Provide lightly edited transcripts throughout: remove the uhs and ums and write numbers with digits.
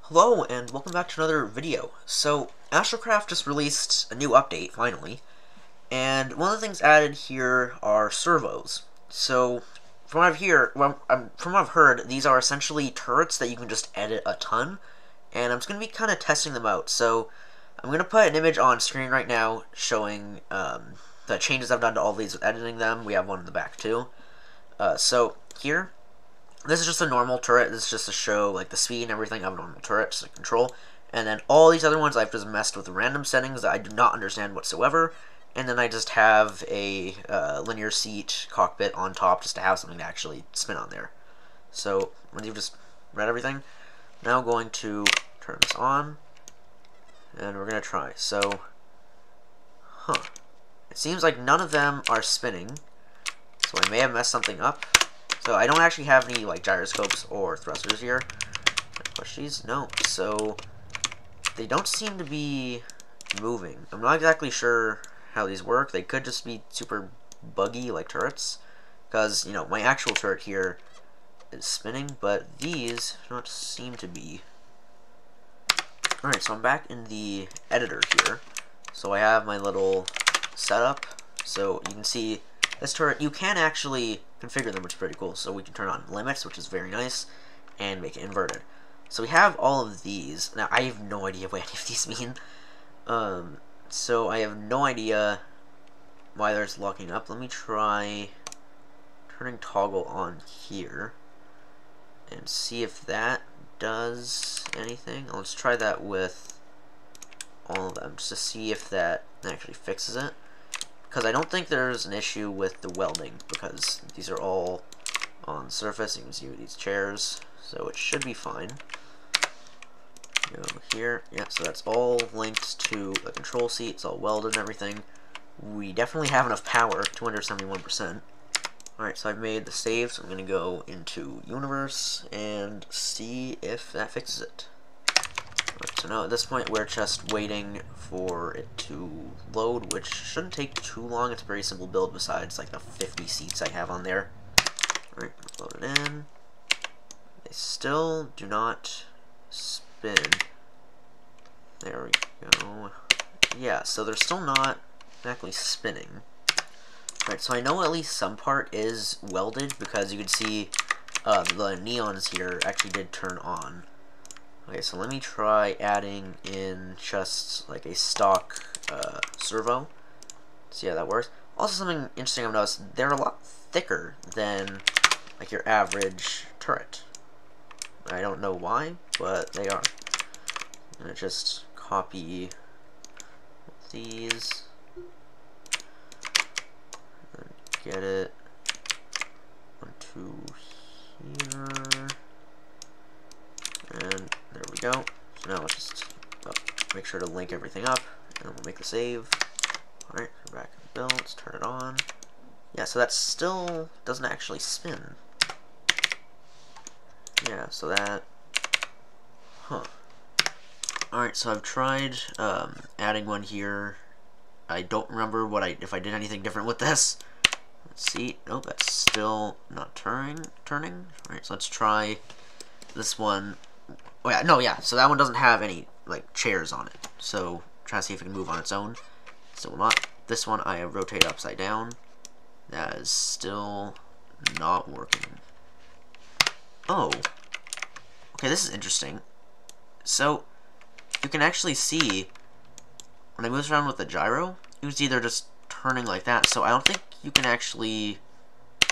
Hello, and welcome back to another video. So, Astrocraft just released a new update, finally, and one of the things added here are servos. So, from what I've heard, these are essentially turrets that you can just edit a ton, and I'm just going to be kind of testing them out. So, I'm going to put an image on screen right now showing the changes I've done to all these with editing them. We have one in the back, too. So, here, this is just a normal turret. This is just to show like the speed and everything of a normal turret, just to control. And then all these other ones I've just messed with random settings that I do not understand whatsoever. And then I just have a linear seat cockpit on top just to have something to actually spin on there. So when you've just read everything, now I'm going to turn this on. And we're going to try. So, it seems like none of them are spinning. So I may have messed something up. So I don't actually have any like gyroscopes or thrusters here. Push these? No. So they don't seem to be moving. I'm not exactly sure how these work. They could just be super buggy like turrets. Because, you know, my actual turret here is spinning, but these do not seem to be. Alright, so I'm back in the editor here. So I have my little setup. So you can see this turret, you can actually configure them, which is pretty cool. So we can turn on limits, which is very nice, and make it inverted. So we have all of these. Now, I have no idea what any of these mean. So I have no idea why there's locking up. Let me try turning toggle on here and see if that does anything. Let's try that with all of them, just to see if that actually fixes it. Because I don't think there's an issue with the welding, because these are all on the surface. You can see with these chairs, so it should be fine. Go here, yeah, so that's all linked to the control seat. It's all welded and everything. We definitely have enough power, 271%. Alright, so I've made the save, so I'm going to go into Universe and see if that fixes it. So now at this point we're just waiting for it to load, which shouldn't take too long. It's a very simple build besides like the 50 seats I have on there. Alright, let's load it in. They still do not spin. There we go. Yeah, so they're still not exactly spinning. Alright, so I know at least some part is welded because you can see the neons here actually did turn on. Okay, so let me try adding in just like a stock servo. See how that works. Also, something interesting I've noticed, they're a lot thicker than like your average turret. I don't know why, but they are. I'm gonna just copy these and get it onto here. And there we go. So now let's just make sure to link everything up, and we'll make the save. Alright, we're back in the build. Let's turn it on. Yeah, so that still doesn't actually spin. Yeah, so that... Alright, so I've tried adding one here. I don't remember if I did anything different with this. Let's see. Nope, that's still not turning. Alright, so let's try this one. Oh yeah, no, yeah, so that one doesn't have any, like, chairs on it. So, try to see if it can move on its own. Still not. This one I have rotated upside down. That is still not working. Oh. Okay, this is interesting. So, you can actually see, when I move around with the gyro, you can see they're just turning like that. So, I don't think you can actually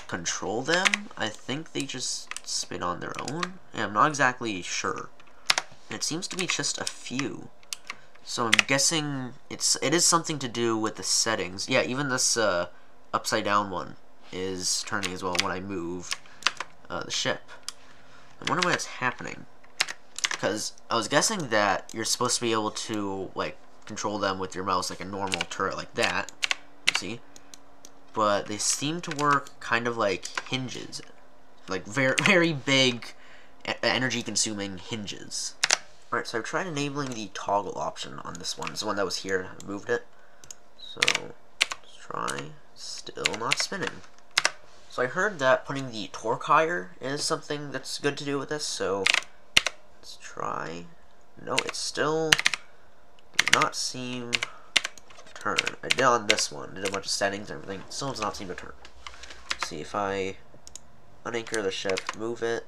control them. I think they just spin on their own. Yeah, I'm not exactly sure. And it seems to be just a few. So I'm guessing it is something to do with the settings. Yeah, even this upside down one is turning as well when I move the ship. I wonder why it's happening. Because I was guessing that you're supposed to be able to like control them with your mouse like a normal turret like that. You see? But they seem to work kind of like hinges. Like very, very big energy-consuming hinges. Alright, so I've tried enabling the toggle option on this one. It's the one that was here. I moved it. So, let's try. Still not spinning. So I heard that putting the torque higher is something that's good to do with this, so let's try. No, it still does not seem to turn. I did on this one. Did a bunch of settings and everything. It still does not seem to turn. Let's see if I unanchor the ship, move it.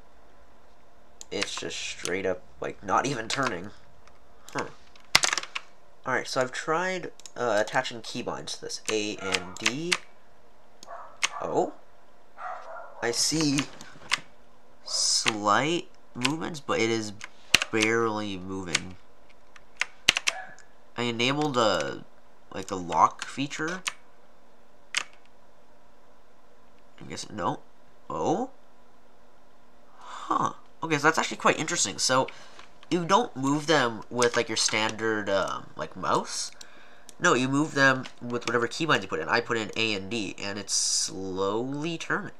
It's just straight up, like, not even turning. Huh. Alright, so I've tried attaching keybinds to this. A and D. Oh. I see slight movements, but it is barely moving. I enabled a lock feature. I guess no. Oh. Huh. Okay, so that's actually quite interesting. So you don't move them with like your standard like mouse. No, you move them with whatever keybinds you put in. I put in A and D, and it's slowly turning.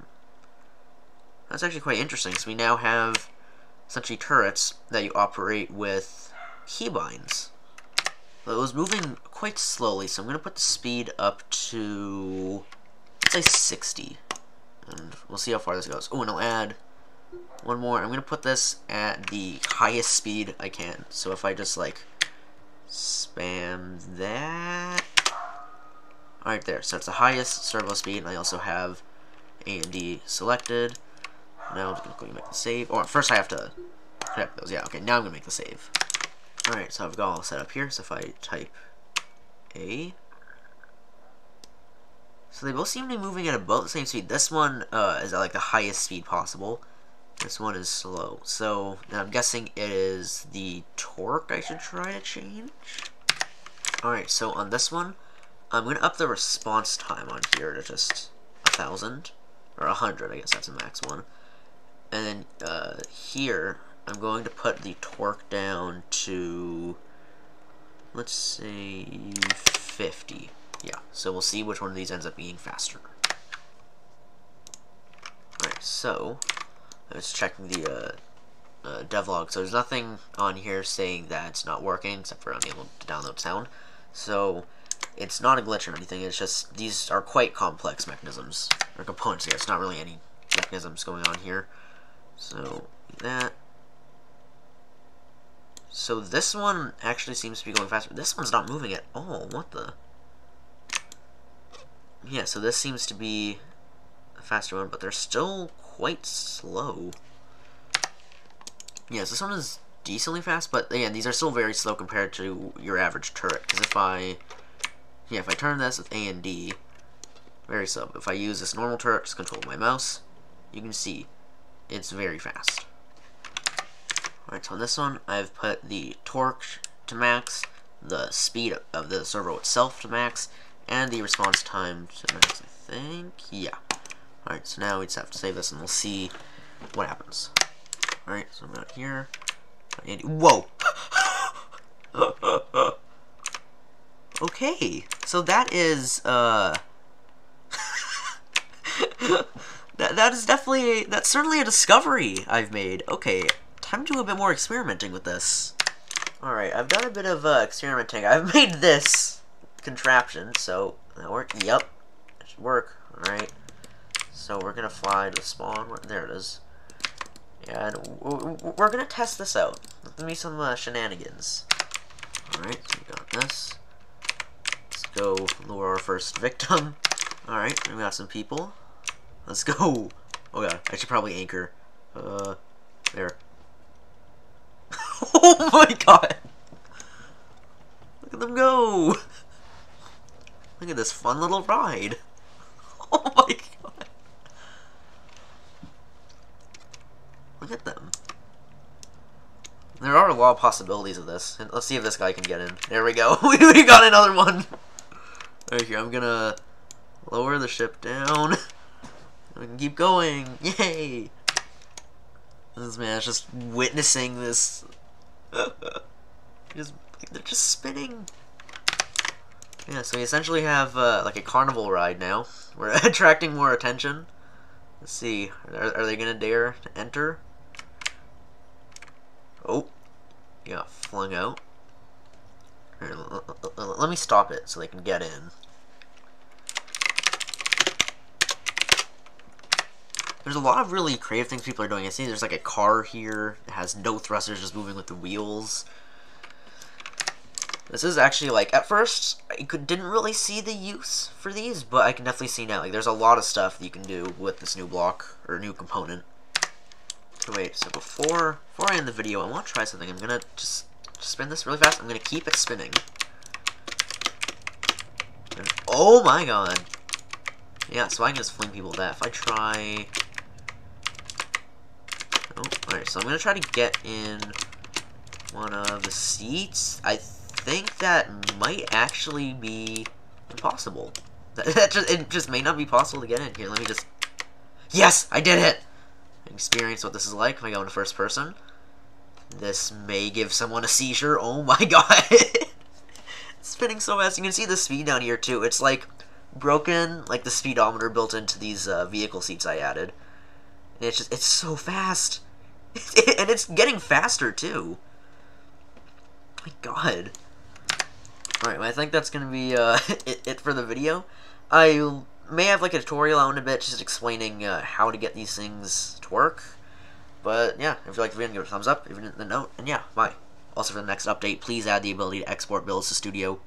That's actually quite interesting. So we now have essentially turrets that you operate with keybinds. But it was moving quite slowly, so I'm going to put the speed up to, let's say 60. And we'll see how far this goes. Oh, and I'll add one more. I'm going to put this at the highest speed I can. So if I just, like, spam that. Alright, there. So it's the highest servo speed, and I also have A and D selected. Now I'm just going to make the save. Or first I have to connect those. Yeah, okay, now I'm going to make the save. Alright, so I've got all set up here. So if I type A. So they both seem to be moving at about the same speed. This one is at like the highest speed possible. This one is slow. So now I'm guessing it is the torque I should try to change. Alright, so on this one, I'm going to up the response time on here to just 1,000. Or 100, I guess that's the max one. And then here, I'm going to put the torque down to, let's say, 50. Yeah, so we'll see which one of these ends up being faster. Alright, so I was checking the devlog. So there's nothing on here saying that it's not working, except for unable to download sound. So it's not a glitch or anything. It's just these are quite complex mechanisms or components here. It's not really any mechanisms going on here. So that. So this one actually seems to be going faster. This one's not moving at all. What the? Yeah, so this seems to be a faster one, but they're still quite slow. Yes, this one is decently fast, but again, these are still very slow compared to your average turret. Because if I turn this with A and D, very slow. But if I use this normal turret, just control my mouse, you can see it's very fast. Alright, so on this one, I've put the torque to max, the speed of the servo itself to max, and the response time to max, I think. Yeah. Alright, so now we just have to save this and we'll see what happens. Alright, so I'm out here. Whoa! Okay, so that is, that is definitely, that's certainly a discovery I've made. Okay, time to do a bit more experimenting with this. Alright, I've done a bit of experimenting. I've made this contraption, so that work. Yep, it should work. Alright, so we're gonna fly to spawn. There it is. And we're gonna test this out. Let me some shenanigans. Alright, so we got this. Let's go lure our first victim. Alright, we got some people. Let's go. Oh god, I should probably anchor. There. Oh my god! Look at them go! Look at this fun little ride. Oh my god. Look at them. There are a lot of possibilities of this. And let's see if this guy can get in. There we go. We got another one. Right here, I'm gonna lower the ship down. We can keep going. Yay! This man is just witnessing this. They're just spinning. Yeah, so we essentially have like a carnival ride now. We're attracting more attention. Let's see. Are they gonna dare to enter? Oh, you got flung out. Here, let me stop it so they can get in. There's a lot of really creative things people are doing. I see there's like a car here that has no thrusters, just moving with the wheels. This is actually, like, at first, didn't really see the use for these, but I can definitely see now. Like, there's a lot of stuff that you can do with this new block, or new component. Wait, so before I end the video, I want to try something. I'm gonna just spin this really fast. I'm gonna keep it spinning. And, oh my god! Yeah, so I can just fling people with that. If I try... Oh, alright, so I'm gonna try to get in one of the seats. I think that might actually be impossible. It just may not be possible to get in. Here, let me just... Yes! I did it! Experience what this is like if I go into first person. This may give someone a seizure. Oh my god! It's spinning so fast. You can see the speed down here too. It's like broken, like the speedometer built into these vehicle seats I added. And it's so fast. And it's getting faster too. My god. Alright, well, I think that's gonna be it for the video. I may have like a tutorial out in a bit just explaining how to get these things to work. But yeah, if you like the video, give it a thumbs up, if you didn't, then note, and yeah, bye. Also, for the next update, please add the ability to export builds to Studio.